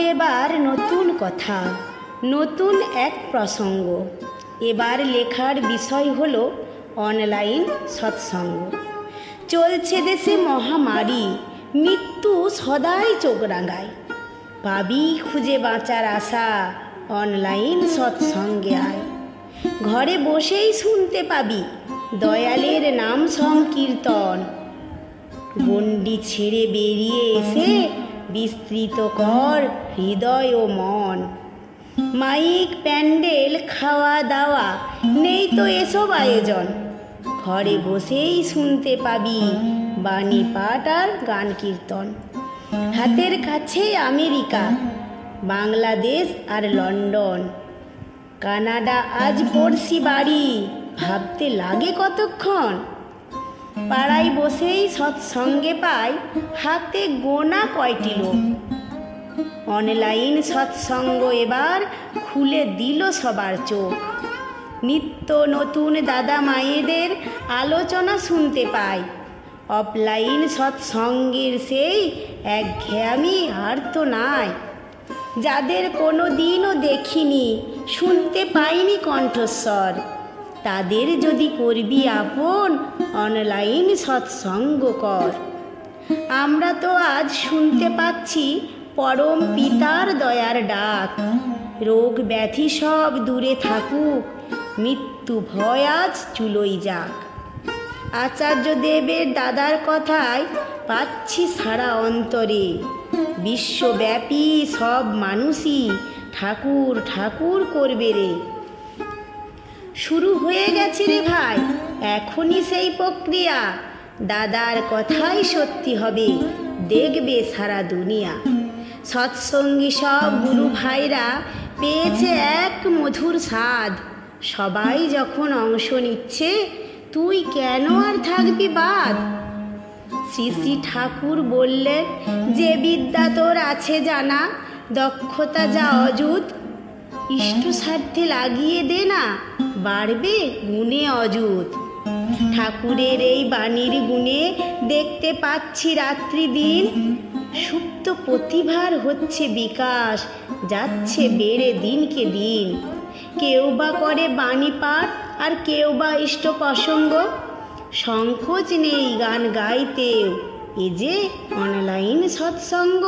এবার নতুন কথা, নতুন এক প্রসঙ্গ। এবার লেখার বিষয় হলো অনলাইন সৎসঙ্গ। চলছে দেশে মহামারী, মৃত্যু সদাই চোখ রাঙায়। পাবি খুঁজে বাঁচার আশা, অনলাইন সৎসঙ্গে আয়। ঘরে বসেই শুনতে পাবি দয়ালের নাম সংকীর্তন। গণ্ডি ছেড়ে বেরিয়ে এসে বিস্তৃত কর হৃদয় ও মন। মাইক, প্যান্ডেল, খাওয়া দাওয়া নেই তো এসব আয়োজন। ঘরে বসেই শুনতে পাবি বাণী পাঠ আর গান কীর্তন। হাতের কাছে আমেরিকা, বাংলাদেশ আর লন্ডন। কানাডা আজ পড়শি বাড়ি, ভাবতে লাগে কতক্ষণ। পাড়ায় বসেই সৎসঙ্গে পাই হাতে গোনা কয়টি লোক। অনলাইন সৎসঙ্গ এবার খুলে দিল সবার চোখ। নিত্য নতুন দাদা মায়েদের আলোচনা শুনতে পাই। অফলাইন সৎসঙ্গের সেই একঘেয়ামি আর তো নাই। যাদের কোনো দিনও দেখিনি, শুনতে পাইনি কণ্ঠস্বর, তাদের যদি করবি আপন, অনলাইন সৎসঙ্গ কর। আমরা তো আজ শুনতে পাচ্ছি পরম পিতার দয়ার ডাক। রোগ ব্যাধি সব দূরে থাকুক, মৃত্যু ভয় আজ চুলোই যাক। আচার্য দেবের দাদার কথায় পাচ্ছি সারা অন্তরে। বিশ্বব্যাপী সব মানুষই ঠাকুর ঠাকুর করবে রে। শুরু হয়ে গেছে রে ভাই এখনই সেই প্রক্রিয়া। দাদার কথাই সত্যি হবে, দেখবে সারা দুনিয়া। সৎসঙ্গী সব গুরু ভাইরা পেয়েছে এক মধুর স্বাদ। সবাই যখন অংশ নিচ্ছে, তুই কেন আর থাকবি বাদ? শ্রী শ্রী ঠাকুর বললেন, যে বিদ্যা তোর আছে জানা, দক্ষতা যা অযুত, ইষ্ট স্বার্থে লাগিয়ে দে না, বাড়বে গুণে অযুত। ঠাকুরের এই বাণীর গুণে দেখতে পাচ্ছি রাত্রি দিন। সুপ্ত প্রতিভার হচ্ছে বিকাশ, যাচ্ছে বেড়ে দিনকে দিন। কেউ বা করে বাণী পাঠ, আর কেউ বা ইষ্ট প্রসঙ্গ। সংকোচ নেই গান গাইতেও, এ যে অনলাইন সৎসঙ্গ।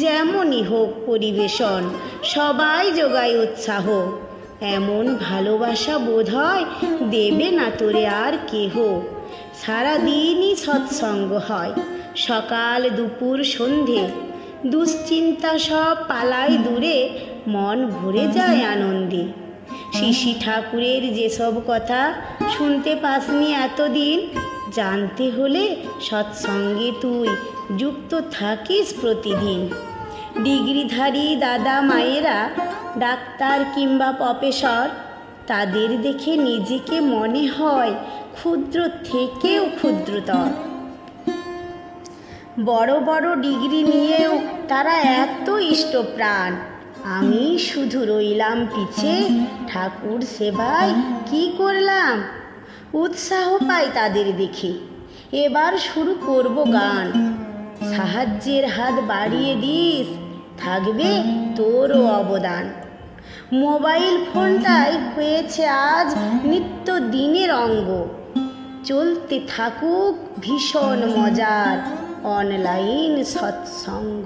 যেমনই হোক পরিবেশন, সবাই যোগায় উৎসাহ। এমন ভালোবাসা বোধ হয় দেবে না তোরে আর কেহ। সারাদিনই সৎসঙ্গ হয়, সকাল দুপুর সন্ধে। দুশ্চিন্তা সব পালায় দূরে, মন ভরে যায় আনন্দে। শ্রী ঠাকুরের যেসব কথা শুনতে পাসনি এতদিন, জানতে হলে সৎসঙ্গে তুই যুক্ত থাকিস প্রতিদিন। ডিগ্রিধারী দাদা মায়েরা, ডাক্তার কিংবা প্রফেসর, তাদের দেখে নিজেকে মনে হয় ক্ষুদ্র থেকেও ক্ষুদ্রতর। বড় বড় ডিগ্রি নিয়েও তারা এত ইষ্টপ্রাণ। আমি শুধু রইলাম পিছে, ঠাকুর সেবায় কি করলাম। উৎসাহ পাই তাদের দেখে, এবার শুরু করব গান। সাহায্যের হাত বাড়িয়ে দিস, থাকবে তোরও অবদান। মোবাইল ফোনটাই হয়েছে আজ নিত্য দিনের অঙ্গ। চলতে থাকুক ভীষণ মজার অনলাইন সৎসঙ্গ।